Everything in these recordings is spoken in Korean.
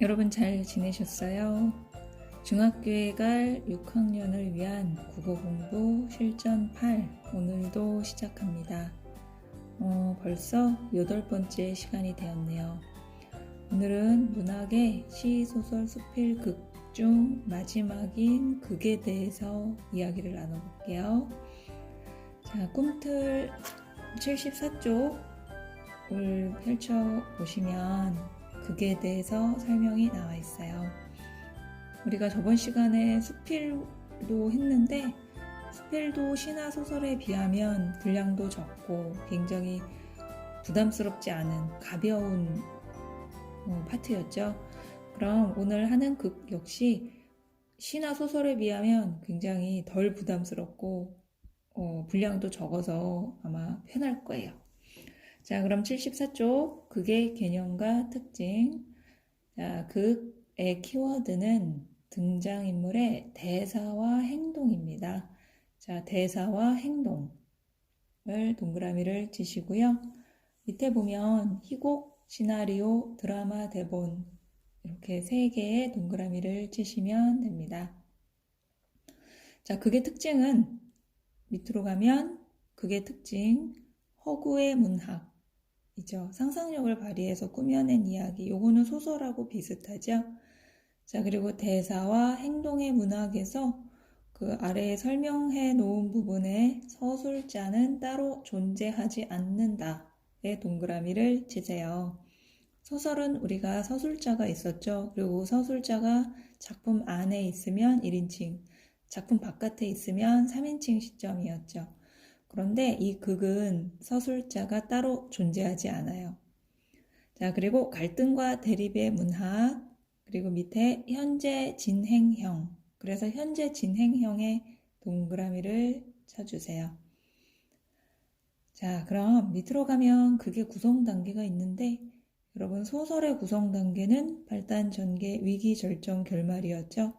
여러분 잘 지내셨어요? 중학교에 갈 6학년을 위한 국어 공부 실전 8 오늘도 시작합니다. 벌써 8번째 시간이 되었네요. 오늘은 문학의 시, 소설, 수필, 극 중 마지막인 극에 대해서 이야기를 나눠볼게요. 자, 꿈틀 74쪽을 펼쳐보시면 극에 대해서 설명이 나와 있어요. 우리가 저번 시간에 수필도 했는데 수필도 시나 소설에 비하면 분량도 적고 굉장히 부담스럽지 않은 가벼운 파트였죠. 그럼 오늘 하는 극 역시 시나 소설에 비하면 굉장히 덜 부담스럽고 분량도 적어서 아마 편할 거예요. 자, 그럼 74쪽 극의 개념과 특징. 자, 극의 키워드는 등장인물의 대사와 행동입니다. 자, 대사와 행동을 동그라미를 치시고요. 밑에 보면 희곡, 시나리오, 드라마, 대본 이렇게 3개의 동그라미를 치시면 됩니다. 자, 극의 특징은 밑으로 가면 극의 특징, 허구의 문학이죠. 상상력을 발휘해서 꾸며낸 이야기. 요거는 소설하고 비슷하죠. 자, 그리고 대사와 행동의 문학에서 그 아래에 설명해 놓은 부분에 서술자는 따로 존재하지 않는다의 동그라미를 치세요. 소설은 우리가 서술자가 있었죠. 그리고 서술자가 작품 안에 있으면 1인칭, 작품 바깥에 있으면 3인칭 시점이었죠. 그런데 이 극은 서술자가 따로 존재하지 않아요. 자, 그리고 갈등과 대립의 문학, 그리고 밑에 현재 진행형, 그래서 현재 진행형의 동그라미를 쳐주세요. 자, 그럼 밑으로 가면 극의 구성 단계가 있는데 여러분 소설의 구성 단계는 발단, 전개, 위기, 절정, 결말이었죠.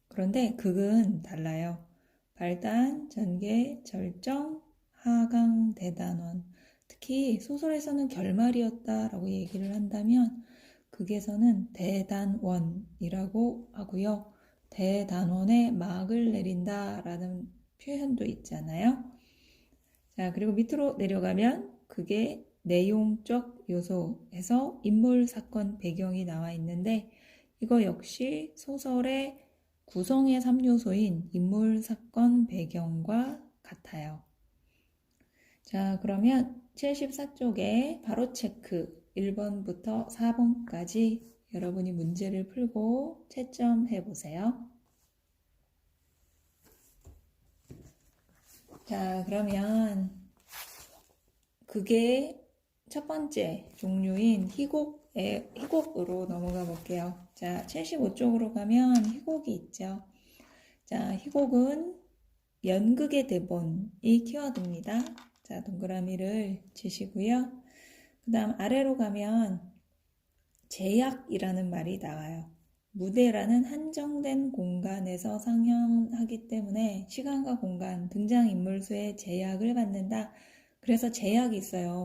그런데 극은 달라요. 발단, 전개, 절정, 하강, 대단원. 특히 소설에서는 결말이었다라고 얘기를 한다면 극에서는 대단원이라고 하고요. 대단원의 막을 내린다라는 표현도 있잖아요. 자, 그리고 밑으로 내려가면 극의 내용적 요소에서 인물, 사건, 배경이 나와 있는데 이거 역시 소설의 구성의 3요소인 인물, 사건, 배경과 같아요. 자, 그러면 74쪽에 바로 체크 1번부터 4번까지 여러분이 문제를 풀고 채점해 보세요. 자, 그러면 극의 첫 번째 종류인 희곡으로 넘어가 볼게요. 자, 75쪽으로 가면 희곡이 있죠. 자, 희곡은 연극의 대본이 키워드입니다. 자, 동그라미를 치시고요. 그 다음 아래로 가면 제약이라는 말이 나와요. 무대라는 한정된 공간에서 상영하기 때문에 시간과 공간, 등장인물 수의 제약을 받는다. 그래서 제약이 있어요.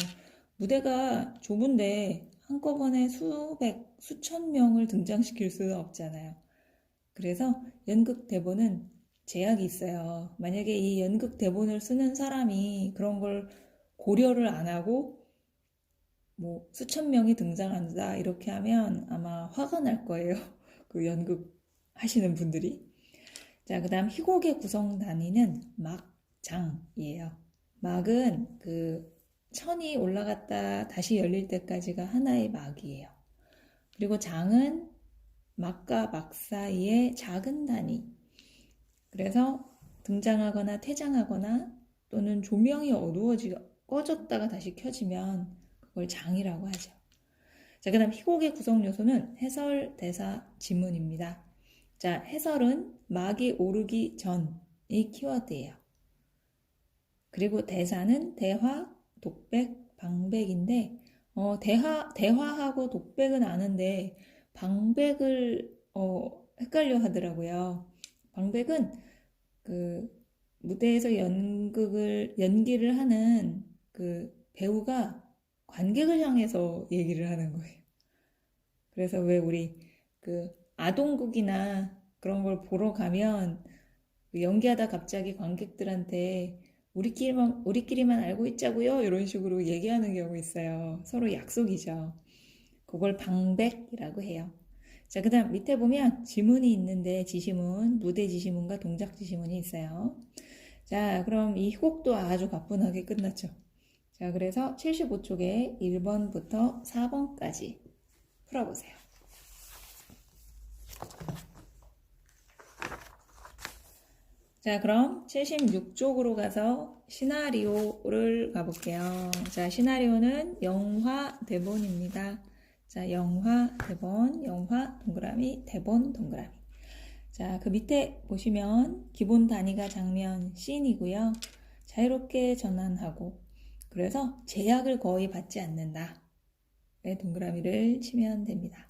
무대가 좁은데 한꺼번에 수천 명을 등장시킬 수는 없잖아요. 그래서 연극 대본은 제약이 있어요. 만약에 이 연극 대본을 쓰는 사람이 그런 걸 고려를 안 하고 뭐 수천 명이 등장한다 이렇게 하면 아마 화가 날 거예요. 그 연극 하시는 분들이. 자, 그 다음 희곡의 구성 단위는 막장이에요. 막은 그 천이 올라갔다 다시 열릴 때까지가 하나의 막이에요. 그리고 장은 막과 막 사이의 작은 단위. 그래서 등장하거나 퇴장하거나 또는 조명이 꺼졌다가 다시 켜지면 그걸 장이라고 하죠. 자, 그 다음 희곡의 구성 요소는 해설, 대사, 지문입니다. 자, 해설은 막이 오르기 전이 키워드예요. 그리고 대사는 대화, 독백, 방백인데 대화하고 독백은 아는데 방백을 헷갈려 하더라고요. 방백은 그 무대에서 연기를 하는 그 배우가 관객을 향해서 얘기를 하는 거예요. 그래서 왜 우리 그 아동극이나 그런 걸 보러 가면 연기하다 갑자기 관객들한테 우리끼리만 알고 있자고요. 이런 식으로 얘기하는 경우 있어요. 서로 약속이죠. 그걸 방백이라고 해요. 자, 그 다음 밑에 보면 지문이 있는데 지시문, 무대 지시문과 동작 지시문이 있어요. 자, 그럼 이 희곡도 아주 가뿐하게 끝났죠. 자, 그래서 75쪽에 1번부터 4번까지 풀어보세요. 자, 그럼 76쪽으로 가서 시나리오를 가볼게요. 자, 시나리오는 영화 대본입니다. 자, 영화 대본, 영화 동그라미, 대본 동그라미. 자, 그 밑에 보시면 기본 단위가 장면 씬이고요. 자유롭게 전환하고 그래서 제약을 거의 받지 않는다. 네, 동그라미를 치면 됩니다.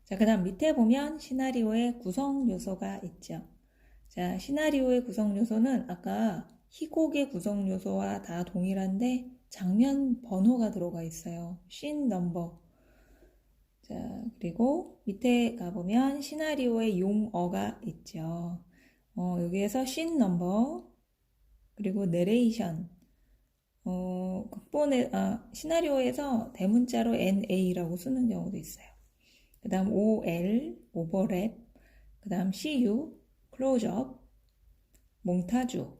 자, 그 다음 밑에 보면 시나리오의 구성 요소가 있죠. 자, 시나리오의 구성 요소는 아까 희곡의 구성 요소와 다 동일한데 장면 번호가 들어가 있어요. 씬 넘버. 자, 그리고 밑에 가보면 시나리오의 용어가 있죠. 여기에서 씬 넘버, 그리고 내레이션, 시나리오에서 대문자로 NA라고 쓰는 경우도 있어요. 그 다음 OL, 오버랩, 그 다음 CU, 클로즈업, 몽타주,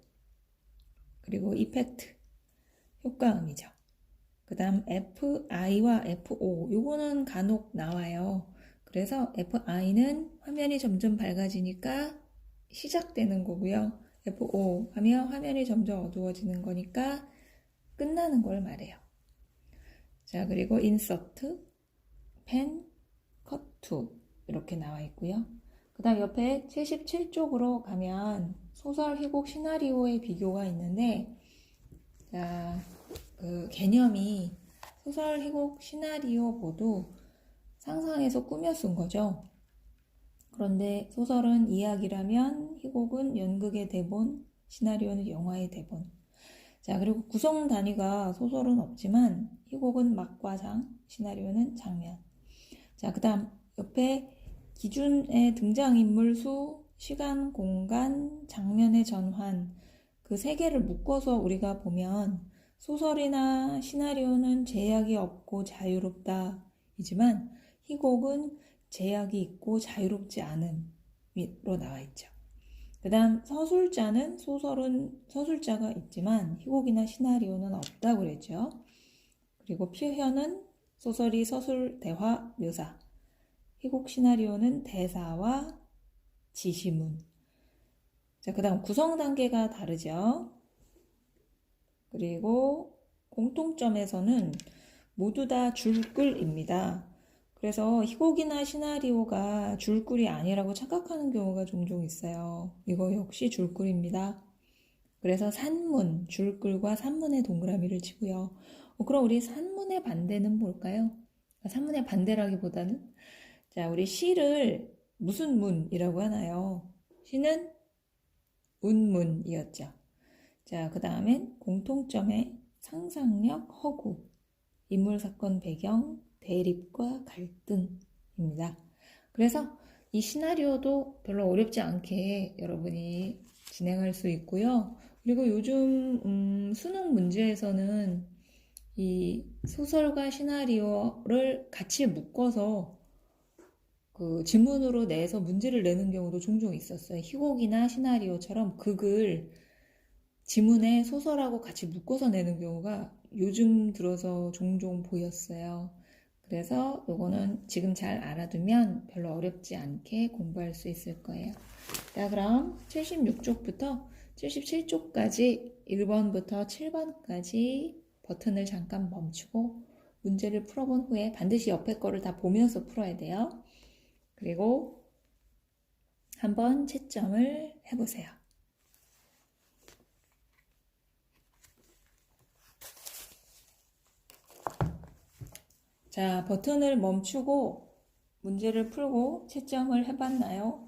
그리고 이펙트, 효과음이죠. 그 다음 FI와 FO, 요거는 간혹 나와요. 그래서 FI는 화면이 점점 밝아지니까 시작되는 거고요. FO 하면 화면이 점점 어두워지는 거니까 끝나는 걸 말해요. 자, 그리고 인서트, 펜, 컷투 이렇게 나와 있고요. 그 다음 옆에 77쪽으로 가면 소설, 희곡, 시나리오의 비교가 있는데, 자, 그 개념이 소설, 희곡, 시나리오 모두 상상해서 꾸며 쓴 거죠. 그런데 소설은 이야기라면, 희곡은 연극의 대본, 시나리오는 영화의 대본. 자, 그리고 구성 단위가 소설은 없지만 희곡은 막과장, 시나리오는 장면. 자, 그 다음 옆에 기준의 등장인물 수, 시간, 공간, 장면의 전환 그 세 개를 묶어서 우리가 보면 소설이나 시나리오는 제약이 없고 자유롭다 이지만 희곡은 제약이 있고 자유롭지 않음으로 나와 있죠. 그 다음 서술자는 소설은 서술자가 있지만 희곡이나 시나리오는 없다고 그랬죠. 그리고 표현은 소설이 서술, 대화, 묘사, 희곡, 시나리오는 대사와 지시문. 자, 그 다음 구성 단계가 다르죠. 그리고 공통점에서는 모두 다 줄글입니다. 그래서 희곡이나 시나리오가 줄글이 아니라고 착각하는 경우가 종종 있어요. 이거 역시 줄글입니다. 그래서 산문, 줄글과 산문의 동그라미를 치고요. 그럼 우리 산문의 반대는 뭘까요? 산문의 반대라기보다는 자, 우리 시를 무슨 문이라고 하나요? 시는 운문이었죠. 자, 그 다음엔 공통점의 상상력, 허구, 인물, 사건, 배경, 대립과 갈등입니다. 그래서 이 시나리오도 별로 어렵지 않게 여러분이 진행할 수 있고요. 그리고 요즘 수능 문제에서는 이 소설과 시나리오를 같이 묶어서 그 지문으로 내서 문제를 내는 경우도 종종 있었어요. 희곡이나 시나리오처럼 극을 지문에 소설하고 같이 묶어서 내는 경우가 요즘 들어서 종종 보였어요. 그래서 요거는 지금 잘 알아두면 별로 어렵지 않게 공부할 수 있을 거예요. 자, 그럼 76쪽부터 77쪽까지 1번부터 7번까지 버튼을 잠깐 멈추고 문제를 풀어본 후에 반드시 옆에 거를 다 보면서 풀어야 돼요. 그리고 한번 채점을 해보세요. 자, 버튼을 멈추고 문제를 풀고 채점을 해봤나요?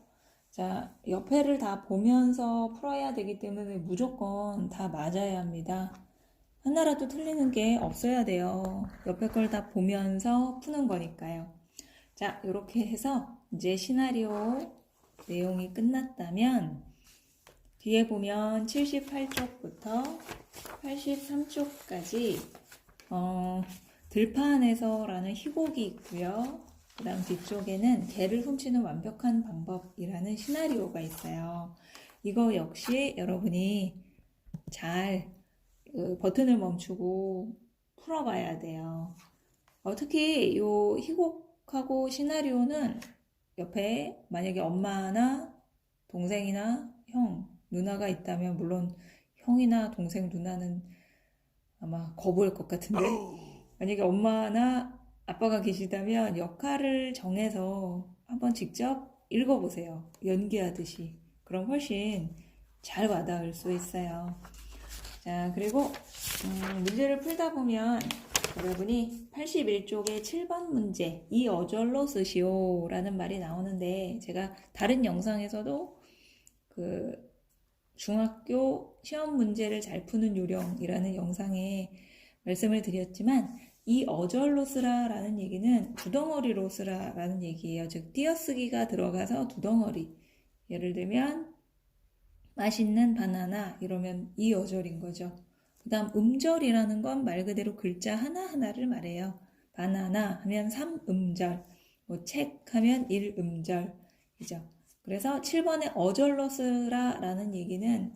자, 옆에를 다 보면서 풀어야 되기 때문에 무조건 다 맞아야 합니다. 하나라도 틀리는 게 없어야 돼요. 옆에 걸 다 보면서 푸는 거니까요. 자, 이렇게 해서 이제 시나리오 내용이 끝났다면 뒤에 보면 78쪽부터 83쪽까지 들판에서라는 희곡이 있고요. 그 다음 뒤쪽에는 개를 훔치는 완벽한 방법이라는 시나리오가 있어요. 이거 역시 여러분이 잘 버튼을 멈추고 풀어봐야 돼요. 특히 이 희곡하고 시나리오는 옆에 만약에 엄마나 동생이나 형, 누나가 있다면 물론 형이나 동생, 누나는 아마 거부할 것 같은데 만약에 엄마나 아빠가 계시다면 역할을 정해서 한번 직접 읽어보세요. 연기하듯이. 그럼 훨씬 잘 와닿을 수 있어요. 자, 그리고 문제를 풀다 보면 여러분이 81쪽의 7번 문제, 이 어절로 쓰시오 라는 말이 나오는데 제가 다른 영상에서도 그 중학교 시험 문제를 잘 푸는 요령이라는 영상에 말씀을 드렸지만 이 어절로 쓰라 라는 얘기는 두 덩어리로 쓰라 라는 얘기예요. 즉 띄어쓰기가 들어가서 두 덩어리. 예를 들면 맛있는 바나나 이러면 이 어절인 거죠. 그 다음 음절이라는 건 말 그대로 글자 하나하나를 말해요. 바나나 하면 3음절, 뭐 책 하면 1음절이죠. 그래서 7번에 어절로 쓰라 라는 얘기는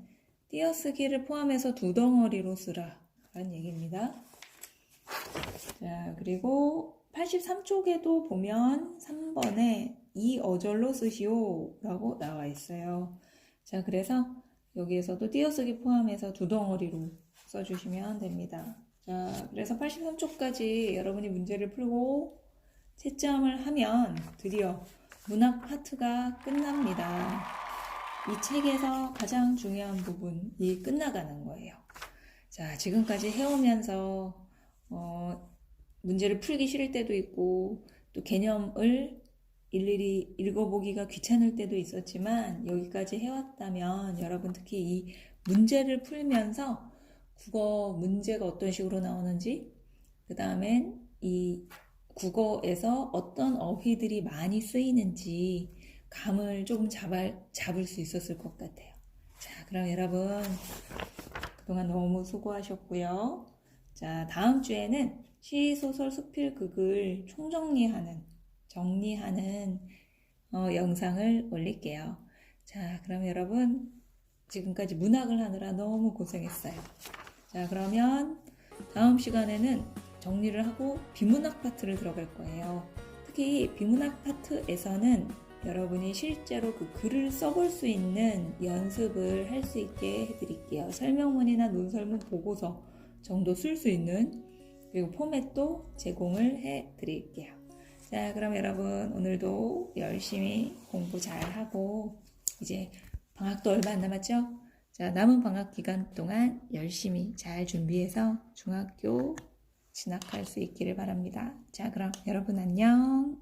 띄어쓰기를 포함해서 두 덩어리로 쓰라 라는 얘기입니다. 자, 그리고 83쪽에도 보면 3번에 이 어절로 쓰시오 라고 나와 있어요. 자, 그래서 여기에서도 띄어쓰기 포함해서 두 덩어리로 써주시면 됩니다. 자, 그래서 83쪽까지 여러분이 문제를 풀고 채점을 하면 드디어 문학 파트가 끝납니다. 이 책에서 가장 중요한 부분이 끝나가는 거예요. 자, 지금까지 해오면서 문제를 풀기 싫을 때도 있고 또 개념을 일일이 읽어보기가 귀찮을 때도 있었지만 여기까지 해왔다면 여러분 특히 이 문제를 풀면서 국어 문제가 어떤 식으로 나오는지 그 다음엔 이 국어에서 어떤 어휘들이 많이 쓰이는지 감을 조금 잡을 수 있었을 것 같아요. 자, 그럼 여러분 그동안 너무 수고하셨고요. 자, 다음 주에는 시, 소설, 수필극을 정리하는 영상을 올릴게요. 자, 그럼 여러분 지금까지 문학을 하느라 너무 고생했어요. 자, 그러면 다음 시간에는 정리를 하고 비문학 파트를 들어갈 거예요. 특히 비문학 파트에서는 여러분이 실제로 그 글을 써볼 수 있는 연습을 할 수 있게 해드릴게요. 설명문이나 논설문 보고서 정도 쓸 수 있는 그리고 포맷도 제공을 해드릴게요. 자, 그럼 여러분 오늘도 열심히 공부 잘하고 이제 방학도 얼마 안 남았죠? 자, 남은 방학 기간 동안 열심히 잘 준비해서 중학교 진학할 수 있기를 바랍니다. 자, 그럼 여러분 안녕.